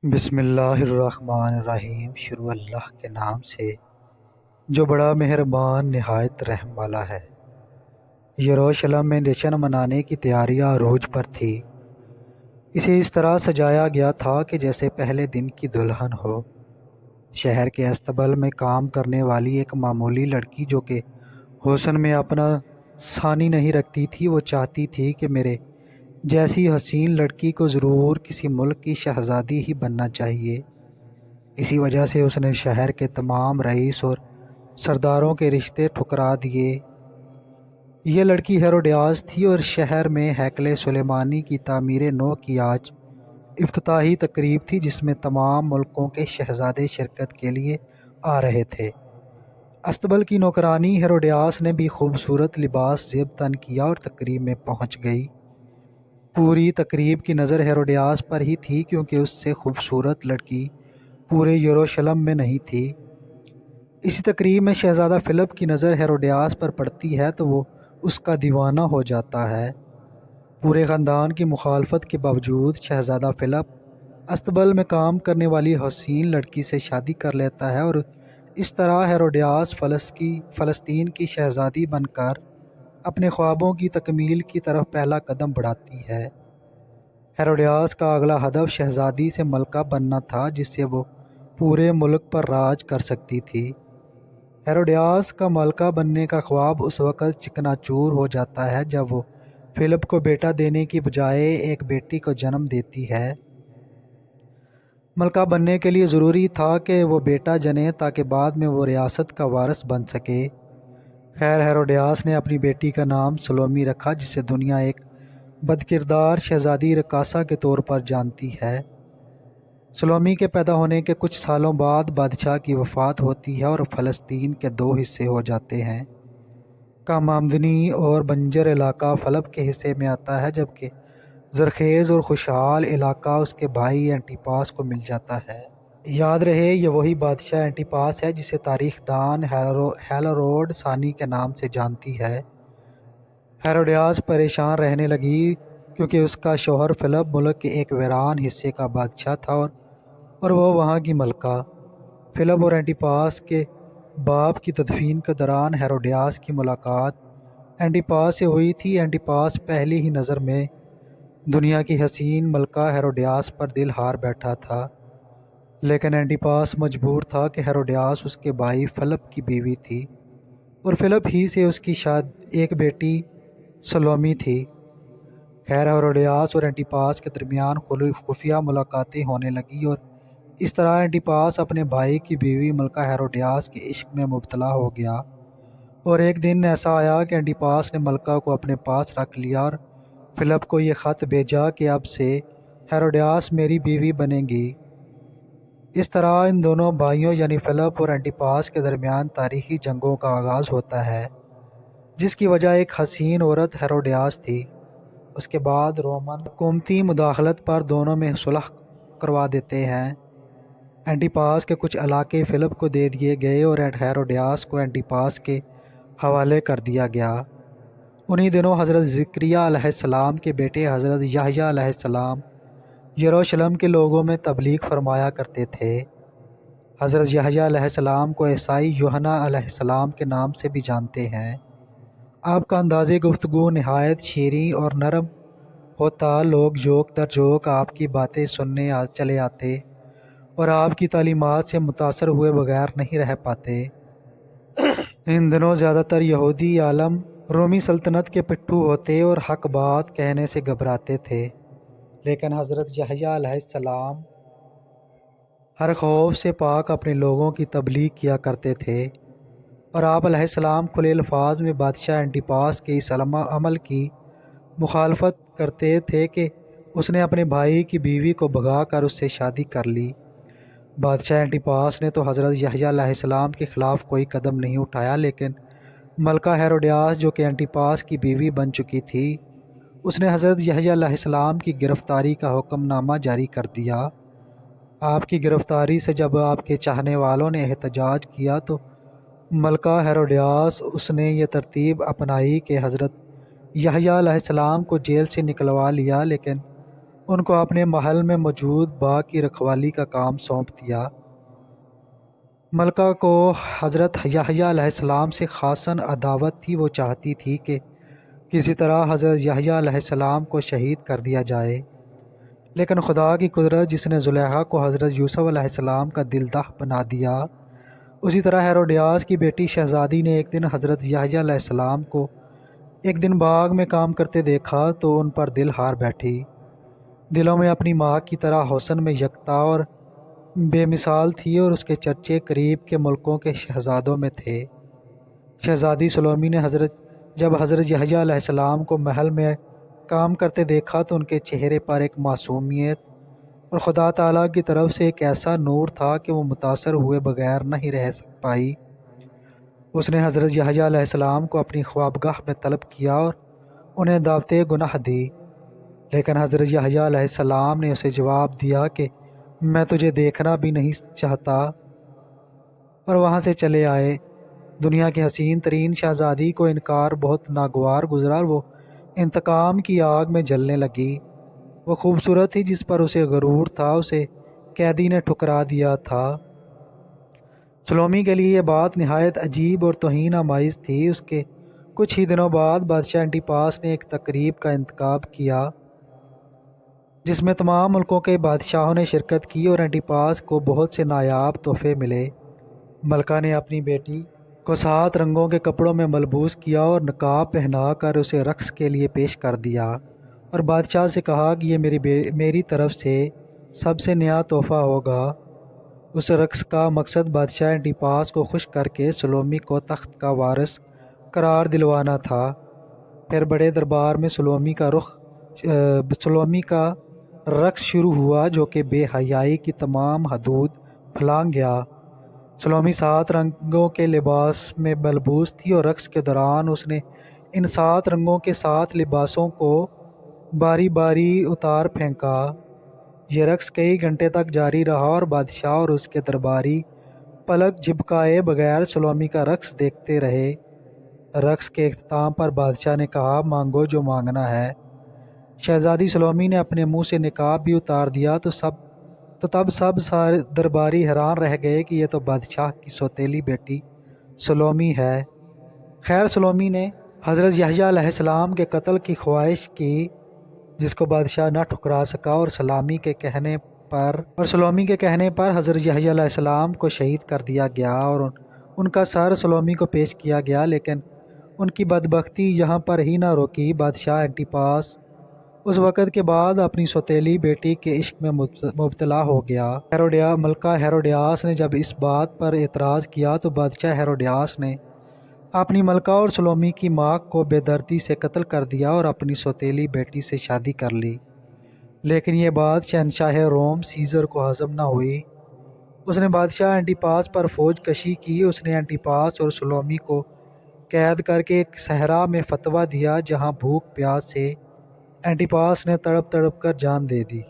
بسم اللہ الرحمن الرحیم۔ شروع اللہ کے نام سے جو بڑا مہربان نہایت رحم والا ہے۔ یروشلم میں جشن منانے کی تیاریاں عروج پر تھی۔ اسے اس طرح سجایا گیا تھا کہ جیسے پہلے دن کی دلہن ہو۔ شہر کے استبل میں کام کرنے والی ایک معمولی لڑکی جو کہ حسن میں اپنا ثانی نہیں رکھتی تھی، وہ چاہتی تھی کہ میرے جیسی حسین لڑکی کو ضرور کسی ملک کی شہزادی ہی بننا چاہیے۔ اسی وجہ سے اس نے شہر کے تمام رئیس اور سرداروں کے رشتے ٹھکرا دیے۔ یہ لڑکی ہیروڈیاس تھی اور شہر میں ہیکل سلیمانی کی تعمیر نو کی آج افتتاحی تقریب تھی، جس میں تمام ملکوں کے شہزادے شرکت کے لیے آ رہے تھے۔ استبل کی نوکرانی ہیروڈیاس نے بھی خوبصورت لباس زیب تن کیا اور تقریب میں پہنچ گئی۔ پوری تقریب کی نظر ہیروڈیاس پر ہی تھی، کیونکہ اس سے خوبصورت لڑکی پورے یروشلم میں نہیں تھی۔ اسی تقریب میں شہزادہ فلپ کی نظر ہیروڈیاس پر پڑتی ہے تو وہ اس کا دیوانہ ہو جاتا ہے۔ پورے خاندان کی مخالفت کے باوجود شہزادہ فلپ استبل میں کام کرنے والی حسین لڑکی سے شادی کر لیتا ہے اور اس طرح ہیروڈیاس فلسطین کی شہزادی بن کر اپنے خوابوں کی تکمیل کی طرف پہلا قدم بڑھاتی ہے۔ ہیروڈیاس کا اگلا ہدف شہزادی سے ملکہ بننا تھا، جس سے وہ پورے ملک پر راج کر سکتی تھی۔ ہیروڈیاس کا ملکہ بننے کا خواب اس وقت چکنا چور ہو جاتا ہے جب وہ فلپ کو بیٹا دینے کی بجائے ایک بیٹی کو جنم دیتی ہے۔ ملکہ بننے کے لیے ضروری تھا کہ وہ بیٹا جنے تاکہ بعد میں وہ ریاست کا وارث بن سکے۔ خیر، ہیروڈیاس نے اپنی بیٹی کا نام سلومی رکھا، جسے دنیا ایک بدکردار شہزادی رقاصہ کے طور پر جانتی ہے۔ سلومی کے پیدا ہونے کے کچھ سالوں بعد بادشاہ کی وفات ہوتی ہے اور فلسطین کے دو حصے ہو جاتے ہیں۔ کم آمدنی اور بنجر علاقہ فلپ کے حصے میں آتا ہے، جبکہ زرخیز اور خوشحال علاقہ اس کے بھائی اینٹیپاس کو مل جاتا ہے۔ یاد رہے، یہ وہی بادشاہ اینٹیپاس ہے جسے تاریخ دان ہیروڈ ثانی کے نام سے جانتی ہے۔ ہیروڈیاس پریشان رہنے لگی کیونکہ اس کا شوہر فلپ ملک کے ایک ویران حصے کا بادشاہ تھا اور وہ وہاں کی ملکہ۔ فلپ اور اینٹیپاس کے باپ کی تدفین کے دوران ہیروڈیاس کی ملاقات اینٹیپاس سے ہوئی تھی۔ اینٹیپاس پہلی ہی نظر میں دنیا کی حسین ملکہ ہیروڈیاس پر دل ہار بیٹھا تھا، لیکن اینٹیپاس مجبور تھا کہ ہیروڈیاس اس کے بھائی فلپ کی بیوی تھی اور فلپ ہی سے اس کی ایک بیٹی سلومی تھی۔ خیر، ہیروڈیاس اور اینٹیپاس کے درمیان خفیہ ملاقاتیں ہونے لگیں اور اس طرح اینٹیپاس اپنے بھائی کی بیوی ملکہ ہیروڈیاس کے عشق میں مبتلا ہو گیا۔ اور ایک دن ایسا آیا کہ اینٹیپاس نے ملکہ کو اپنے پاس رکھ لیا اور فلپ کو یہ خط بھیجا کہ اب سے ہیروڈیاس میری بیوی بنے گی۔ اس طرح ان دونوں بھائیوں یعنی فلپ اور اینٹیپاس کے درمیان تاریخی جنگوں کا آغاز ہوتا ہے، جس کی وجہ ایک حسین عورت ہیروڈیاس تھی۔ اس کے بعد رومن حکومتی مداخلت پر دونوں میں صلح کروا دیتے ہیں۔ اینٹیپاس کے کچھ علاقے فلپ کو دے دیے گئے اور ہیروڈیاس کو اینٹیپاس کے حوالے کر دیا گیا۔ انہی دنوں حضرت زکریا علیہ السلام کے بیٹے حضرت یحییٰ علیہ السلام یروشلم کے لوگوں میں تبلیغ فرمایا کرتے تھے۔ حضرت یحییٰ علیہ السلام کو عیسائی یوحنا علیہ السلام کے نام سے بھی جانتے ہیں۔ آپ کا انداز گفتگو نہایت شیریں اور نرم ہوتا، لوگ جوک در جوک آپ کی باتیں سننے چلے آتے اور آپ کی تعلیمات سے متاثر ہوئے بغیر نہیں رہ پاتے۔ ان دنوں زیادہ تر یہودی عالم رومی سلطنت کے پٹھو ہوتے اور حق بات کہنے سے گھبراتے تھے، لیکن حضرت یحییٰ علیہ السلام ہر خوف سے پاک اپنے لوگوں کی تبلیغ کیا کرتے تھے، اور آپ علیہ السلام کھلے الفاظ میں بادشاہ اینٹیپاس کے اس عمل کی مخالفت کرتے تھے کہ اس نے اپنے بھائی کی بیوی کو بھگا کر اس سے شادی کر لی۔ بادشاہ اینٹیپاس نے تو حضرت یحییٰ علیہ السلام کے خلاف کوئی قدم نہیں اٹھایا، لیکن ملکہ ہیروڈیاس جو کہ اینٹیپاس کی بیوی بن چکی تھی، اس نے حضرت یحییٰ علیہ السلام کی گرفتاری کا حکم نامہ جاری کر دیا۔ آپ کی گرفتاری سے جب آپ کے چاہنے والوں نے احتجاج کیا تو ملکہ ہیروڈیاس اس نے یہ ترتیب اپنائی کہ حضرت یحییٰ علیہ السلام کو جیل سے نکلوا لیا، لیکن ان کو اپنے محل میں موجود باغ کی رکھوالی کا کام سونپ دیا۔ ملکہ کو حضرت یحییٰ علیہ السلام سے خاصاً عداوت تھی۔ وہ چاہتی تھی کہ کسی طرح حضرت یحییٰ علیہ السلام کو شہید کر دیا جائے، لیکن خدا کی قدرت جس نے زلیخا کو حضرت یوسف علیہ السلام کا دلدہ بنا دیا، اسی طرح ہیروڈیاس کی بیٹی شہزادی نے ایک دن حضرت یحییٰ علیہ السلام کو ایک دن باغ میں کام کرتے دیکھا تو ان پر دل ہار بیٹھی۔ دلوں میں اپنی ماں کی طرح حسن میں یکتا اور بے مثال تھی، اور اس کے چرچے قریب کے ملکوں کے شہزادوں میں تھے۔ شہزادی سلومی نے جب حضرت یحییٰ علیہ السلام کو محل میں کام کرتے دیکھا تو ان کے چہرے پر ایک معصومیت اور خدا تعالیٰ کی طرف سے ایک ایسا نور تھا کہ وہ متاثر ہوئے بغیر نہیں رہ پائی۔ اس نے حضرت یحییٰ علیہ السلام کو اپنی خوابگاہ میں طلب کیا اور انہیں دعوت گناہ دی، لیکن حضرت یحییٰ علیہ السلام نے اسے جواب دیا کہ میں تجھے دیکھنا بھی نہیں چاہتا، اور وہاں سے چلے آئے۔ دنیا کی حسین ترین شہزادی کو انکار بہت ناگوار گزرا اور وہ انتقام کی آگ میں جلنے لگی۔ وہ خوبصورت تھی جس پر اسے غرور تھا، اسے قیدی نے ٹھکرا دیا تھا۔ سلومی کے لیے یہ بات نہایت عجیب اور توہین آمیز تھی۔ اس کے کچھ ہی دنوں بعد بادشاہ اینٹیپاس نے ایک تقریب کا انعقاد کیا جس میں تمام ملکوں کے بادشاہوں نے شرکت کی اور اینٹیپاس کو بہت سے نایاب تحفے ملے۔ ملکہ نے اپنی بیٹی کو 7 رنگوں کے کپڑوں میں ملبوس کیا اور نقاب پہنا کر اسے رقص کے لیے پیش کر دیا، اور بادشاہ سے کہا کہ یہ میری طرف سے سب سے نیا تحفہ ہوگا۔ اس رقص کا مقصد بادشاہ اینٹیپاس کو خوش کر کے سلومی کو تخت کا وارث قرار دلوانا تھا۔ پھر بڑے دربار میں سلومی کا رقص شروع ہوا جو کہ بے حیائی کی تمام حدود پھلانگ گیا۔ سلومی 7 رنگوں کے لباس میں ملبوس تھی اور رقص کے دوران اس نے ان 7 رنگوں کے 7 لباسوں کو باری باری اتار پھینکا۔ یہ رقص کئی گھنٹے تک جاری رہا اور بادشاہ اور اس کے درباری پلک جھپکائے بغیر سلومی کا رقص دیکھتے رہے۔ رقص کے اختتام پر بادشاہ نے کہا، مانگو جو مانگنا ہے۔ شہزادی سلومی نے اپنے منہ سے نقاب بھی اتار دیا تو تب سب سارے درباری حیران رہ گئے کہ یہ تو بادشاہ کی سوتیلی بیٹی سلومی ہے۔ خیر، سلومی نے حضرت یحییٰ علیہ السلام کے قتل کی خواہش کی جس کو بادشاہ نہ ٹھکرا سکا، اور سلومی کے کہنے پر حضرت یحییٰ علیہ السلام کو شہید کر دیا گیا اور ان کا سر سلومی کو پیش کیا گیا۔ لیکن ان کی بدبختی یہاں پر ہی نہ روکی۔ بادشاہ اینٹیپاس اس وقت کے بعد اپنی سوتیلی بیٹی کے عشق میں مبتلا ہو گیا۔ ملکہ ہیروڈیاس نے جب اس بات پر اعتراض کیا تو بادشاہ ہیروڈیاس نے اپنی ملکہ اور سلومی کی ماں کو بے دردی سے قتل کر دیا اور اپنی سوتیلی بیٹی سے شادی کر لی۔ لیکن یہ بات شہنشاہ روم سیزر کو ہضم نہ ہوئی۔ اس نے بادشاہ اینٹیپاس پر فوج کشی کی۔ اس نے اینٹیپاس اور سلومی کو قید کر کے ایک صحرا میں فتویٰ دیا جہاں بھوک پیاس سے اینٹیپاس نے تڑپ تڑپ کر جان دے دی۔